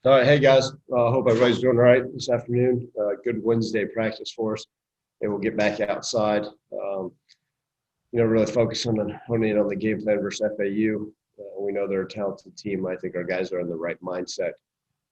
All right, hey guys. Hope everybody's doing all right this afternoon. Good Wednesday practice for us, and we'll get back outside. Really focus on honing in on the game plan versus FAU. We know they're a talented team. I think our guys are in the right mindset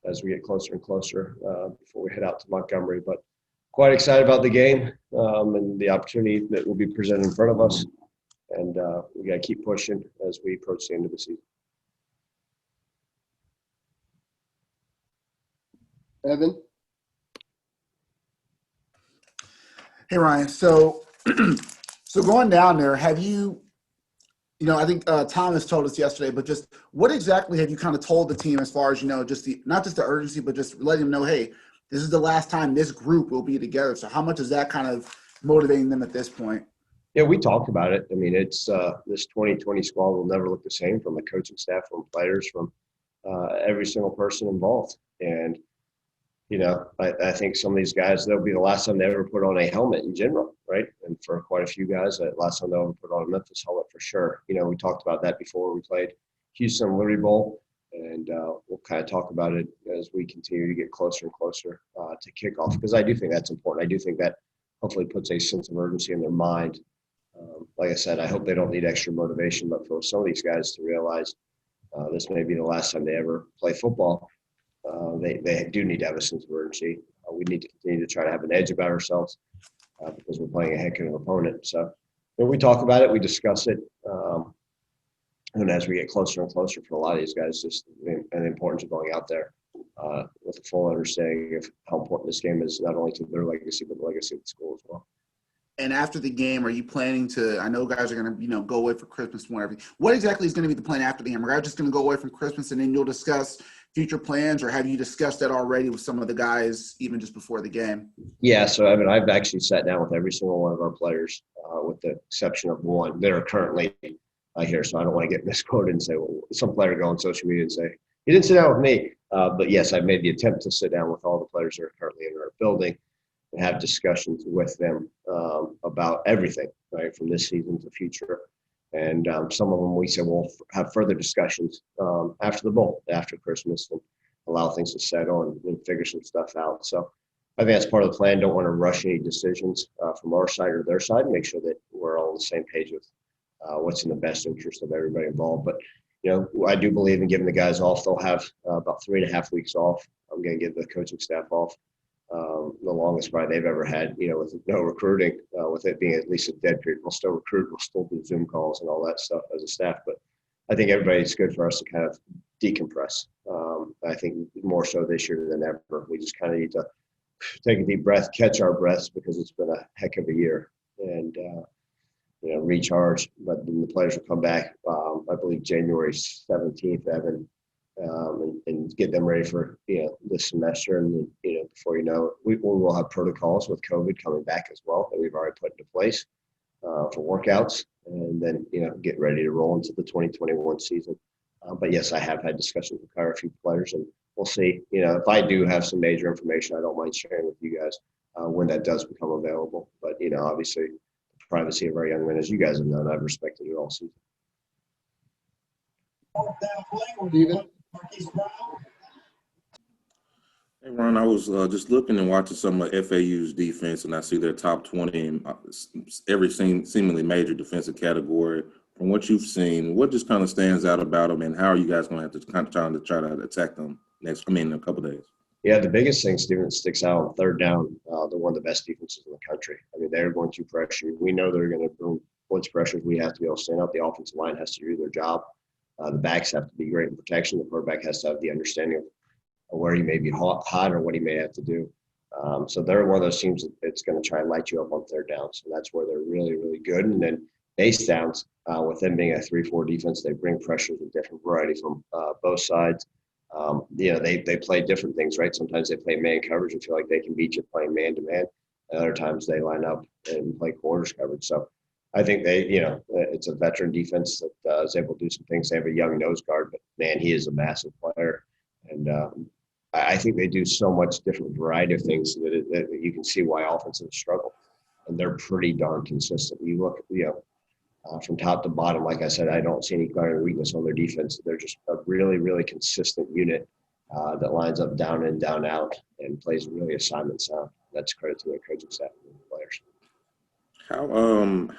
as we get closer and closer before we head out to Montgomery. But quite excited about the game and the opportunity that will be presented in front of us. And we got to keep pushing as we approach the end of the season. Evan? Hey, Ryan. So going down there, have you, I think Thomas told us yesterday, but just what exactly have you kind of told the team as far as, just not just the urgency, but just letting them know, hey, this is the last time this group will be together. So how much is that kind of motivating them at this point? Yeah, we talked about it. I mean, it's this 2020 squad will never look the same from the coaching staff, from players, from every single person involved. And I think some of these guys, that'll be the last time they ever put on a helmet in general, right? And for quite a few guys, the last time they'll ever put on a Memphis helmet for sure. We talked about that before we played Houston Montgomery Bowl, and we'll kind of talk about it as we continue to get closer and closer to kickoff, because I do think that's important. I do think that hopefully puts a sense of urgency in their mind. Like I said, I hope they don't need extra motivation, but for some of these guys to realize this may be the last time they ever play football. They do need to have a sense of urgency. We need to continue to try to have an edge about ourselves because we're playing a heck of an opponent. So when we talk about it, we discuss it. And as we get closer and closer for a lot of these guys, just the importance of going out there with a full understanding of how important this game is, not only to their legacy, but the legacy of the school as well. And after the game, are you planning to, I know guys are going to, go away for Christmas and whatever. What exactly is going to be the plan after the game? Are guys just going to go away from Christmas and then you'll discuss future plans, or have you discussed that already with some of the guys even just before the game? Yeah, so I've actually sat down with every single one of our players with the exception of one that are currently here. So I don't want to get misquoted and say, well, some player go on social media and say, you didn't sit down with me. But yes, I've made the attempt to sit down with all the players that are currently in our building and have discussions with them about everything, right, from this season to future. And some of them we said we'll have further discussions after the bowl, after Christmas, and allow things to settle and figure some stuff out. So I think that's part of the plan. Don't want to rush any decisions from our side or their side. Make sure that we're all on the same page with what's in the best interest of everybody involved. But, I do believe in giving the guys off. They'll have about 3.5 weeks off. I'm going to give the coaching staff off. The longest probably they've ever had, with no recruiting, with it being at least a dead period. We'll still recruit, we'll still do Zoom calls and all that stuff as a staff. But I think it's good for us to kind of decompress. I think more so this year than ever. We just kind of need to take a deep breath, catch our breaths, because it's been a heck of a year, and recharge. But then the players will come back, I believe January 17th, Evan, and get them ready for this semester. And then, before you know it, we will have protocols with COVID coming back as well that we've already put into place for workouts, and then get ready to roll into the 2021 season. But yes, I have had discussions with quite a few players, and we'll see. If I do have some major information, I don't mind sharing with you guys when that does become available. But obviously, the privacy of our young men, as you guys have known, I've respected it all season. Steven? Hey, Ron, I was just looking and watching some of FAU's defense, and I see their top 20 in every seemingly major defensive category. From what you've seen, what just kind of stands out about them, and how are you guys going to have to kind of try to attack them in a couple of days? Yeah, the biggest thing, Steven, that sticks out on third down, they're one of the best defenses in the country. I mean, they're going to pressure you. We know they're going to bring blitz pressures. We have to be able to stand up. The offensive line has to do their job. The backs have to be great in protection. The quarterback has to have the understanding of where he may be hot or what he may have to do. So they're one of those teams that's going to try and light you up on third downs. And that's where they're really, really good. And then base downs, with them being a 3-4 defense, they bring pressures of different variety from both sides. They play different things, right? Sometimes they play man coverage and feel like they can beat you playing man-to-man. And other times they line up and play quarters coverage. So I think it's a veteran defense that is able to do some things. They have a young nose guard, but, man, he is a massive player. And I think they do so much different variety of things that you can see why offenses struggle. And they're pretty darn consistent. You look, from top to bottom, like I said, I don't see any glaring weakness on their defense. They're just a really, really consistent unit that lines up down in, down out, and plays really assignment sound. That's credit to their coaching staff and the players.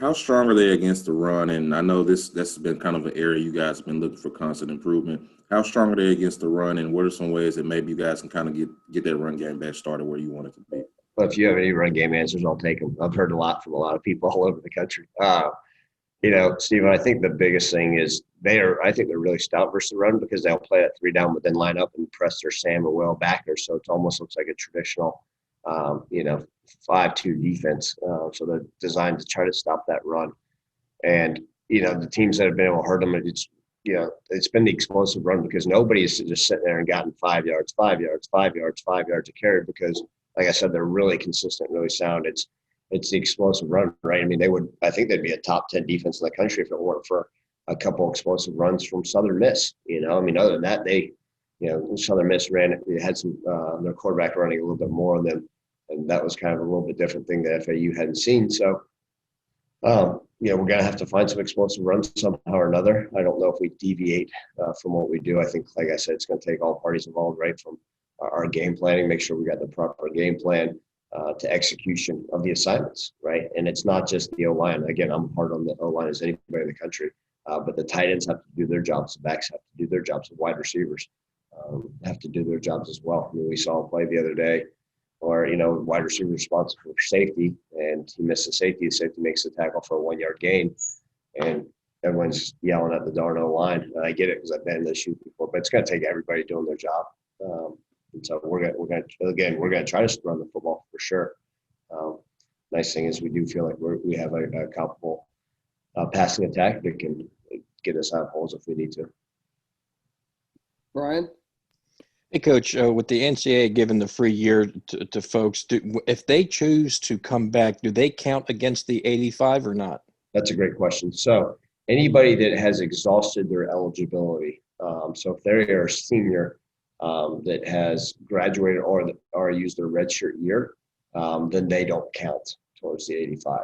How strong are they against the run? And I know this has been kind of an area you guys have been looking for constant improvement. How strong are they against the run, and what are some ways that maybe you guys can kind of get that run game back started where you want it to be? But if you have any run game answers, I'll take them. I've heard a lot from a lot of people all over the country. Stephen, I think the biggest thing is I think they're really stout versus the run because they'll play at 3 down, but then line up and press their Sam and Will backers. So it almost looks like a traditional, 5-2 defense. So they're designed to try to stop that run. And, the teams that have been able to hurt them, it's been the explosive run because nobody's just sitting there and gotten 5 yards, 5 yards, 5 yards, 5 yards a carry because, like I said, they're really consistent, really sound. It's the explosive run, right? I mean, I think they'd be a top 10 defense in the country if it weren't for a couple explosive runs from Southern Miss. Other than that, Southern Miss had some their quarterback running a little bit more than them, and that was kind of a little bit different thing that FAU hadn't seen. So, we're going to have to find some explosive runs somehow or another. I don't know if we deviate from what we do. I think, like I said, it's going to take all parties involved, right, from our game planning, make sure we got the proper game plan, to execution of the assignments, right? And it's not just the O-line. Again, I'm hard on the O-line as anybody in the country, but the tight ends have to do their jobs. The backs have to do their jobs. The wide receivers have to do their jobs as well. I mean, we saw a play the other day where, wide receiver responsible for safety, and he missed the safety. The safety makes the tackle for a 1-yard gain, and everyone's yelling at the darn O-line. And I get it because I've been in this shoot before, but it's going to take everybody doing their job. And so we're going to try to run the football for sure. Nice thing is we do feel like we have a capable passing attack that can get us out of holes if we need to. Brian? Hey, Coach, with the NCAA giving the free year to folks, if they choose to come back, do they count against the 85 or not? That's a great question. So anybody that has exhausted their eligibility, so if they're a senior that has graduated or used their redshirt year, then they don't count towards the 85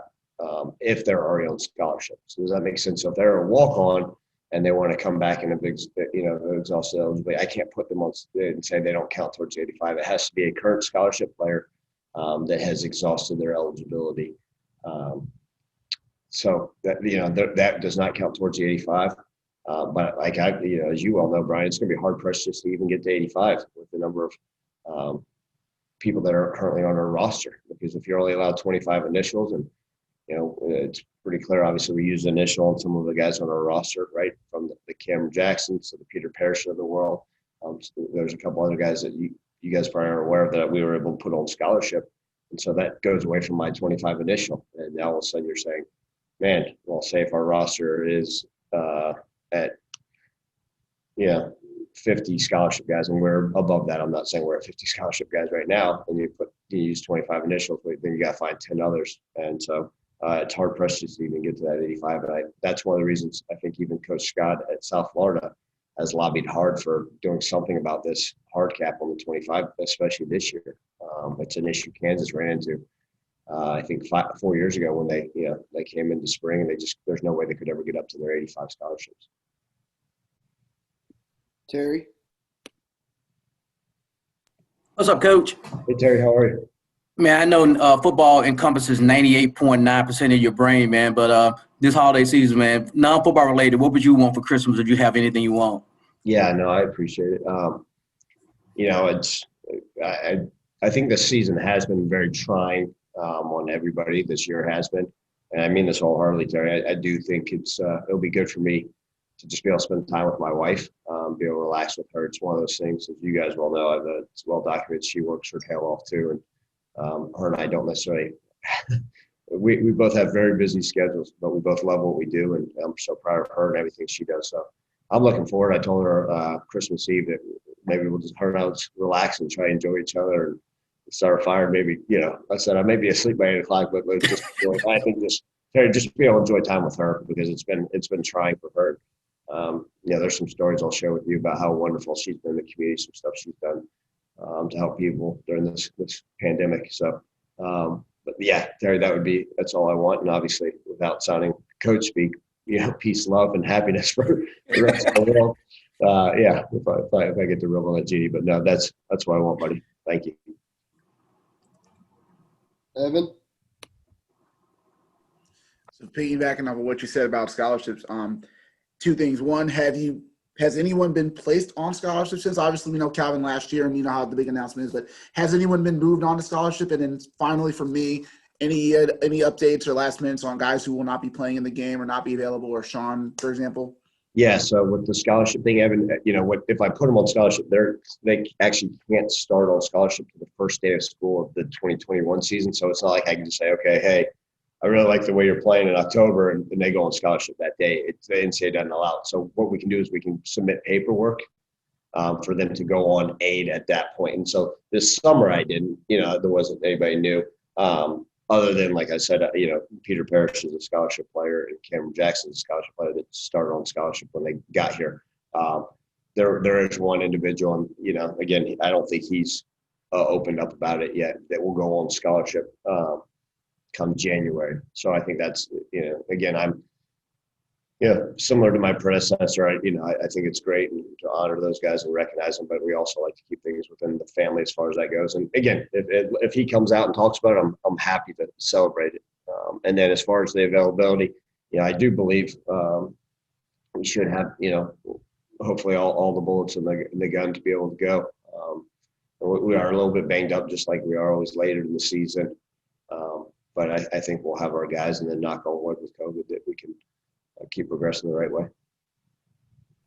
if they're already on scholarship. So does that make sense? So if they're a walk-on and they want to come back in a big, exhausted eligibility, I can't put them on and say they don't count towards the 85. It has to be a current scholarship player that has exhausted their eligibility. So that does not count towards the 85. But as you well know, Brian, it's going to be hard pressed just to even get to 85 with the number of people that are currently on our roster. Because if you're only allowed 25 initials, and it's pretty clear. Obviously, we use initial on some of the guys on our roster, right, from the Cameron Jacksons to the Peter Parrish of the world. So there's a couple other guys that you guys probably are aware of that we were able to put on scholarship, and so that goes away from my 25 initial. And now all of a sudden you're saying, man, well, say if our roster is at 50 scholarship guys, and we're above that. I'm not saying we're at 50 scholarship guys right now, and you use 25 initials, but then you got to find 10 others, and so it's hard pressed to even get to that 85. And that's one of the reasons I think even Coach Scott at South Florida has lobbied hard for doing something about this hard cap on the 25, especially this year. It's an issue Kansas ran into. I think 4 years ago when they came into spring, and there's no way they could ever get up to their 85 scholarships. Terry? What's up, Coach? Hey, Terry, how are you? Man, I know football encompasses 98.9% of your brain, man, but this holiday season, man, non-football related, what would you want for Christmas? Would you have anything you want? Yeah, no, I appreciate it. I think this season has been very trying on everybody. This year has been, and I mean this wholeheartedly, Terry. I do think it'll be good for me to just be able to spend time with my wife, be able to relax with her. It's one of those things, as you guys well know, it's well documented. She works her tail off too, and her and I don't necessarily. we both have very busy schedules, but we both love what we do, and I'm so proud of her and everything she does. So I'm looking forward. I told her Christmas Eve that maybe we'll just her and I relax and try to enjoy each other and start a fire. Maybe I said I may be asleep by 8 o'clock, but just I think just be able to enjoy time with her because it's been trying for her. There's some stories I'll share with you about how wonderful she's been in the community, some stuff she's done to help people during this pandemic. So, but yeah, Terry, that's all I want. And obviously, without sounding coach speak, peace, love, and happiness for the rest of the world. Yeah, if I get the real on that, GD, but no, that's what I want, buddy. Thank you. Evan? So piggybacking off of what you said about scholarships, two things. One, has anyone been placed on scholarship since? Obviously, we know Calvin last year, and you know how the big announcement is. But has anyone been moved on to scholarship? And then finally, for me, any updates or last minutes on guys who will not be playing in the game or not be available, or Sean, for example? Yeah, so with the scholarship thing, Evan, if I put them on scholarship, they actually can't start on scholarship to the first day of school of the 2021 season. So it's not like I can just say, okay, hey, I really like the way you're playing in October, and they go on scholarship that day. The NCAA doesn't allow it. So what we can do is we can submit paperwork for them to go on aid at that point. And so this summer I didn't, there wasn't anybody new. Other than, like I said, Peter Parrish is a scholarship player and Cameron Jackson is a scholarship player that started on scholarship when they got here. There is one individual, and, again, I don't think he's opened up about it yet, that will go on scholarship come January. So I think that's, again, I'm, similar to my predecessor, I think it's great and to honor those guys and recognize them, but we also like to keep things within the family as far as that goes. And again, if he comes out and talks about it, I'm happy to celebrate it. And then as far as the availability, I do believe we should have, hopefully all the bullets in the gun to be able to go. We are a little bit banged up, just like we are always later in the season. But I think we'll have our guys, and then knock on wood with COVID that we can keep progressing the right way.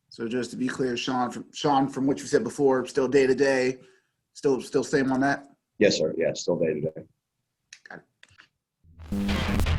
So just to be clear, Sean, from what you said before, still day to day, still same on that? Yes, sir. Yeah, still day to day. Got it.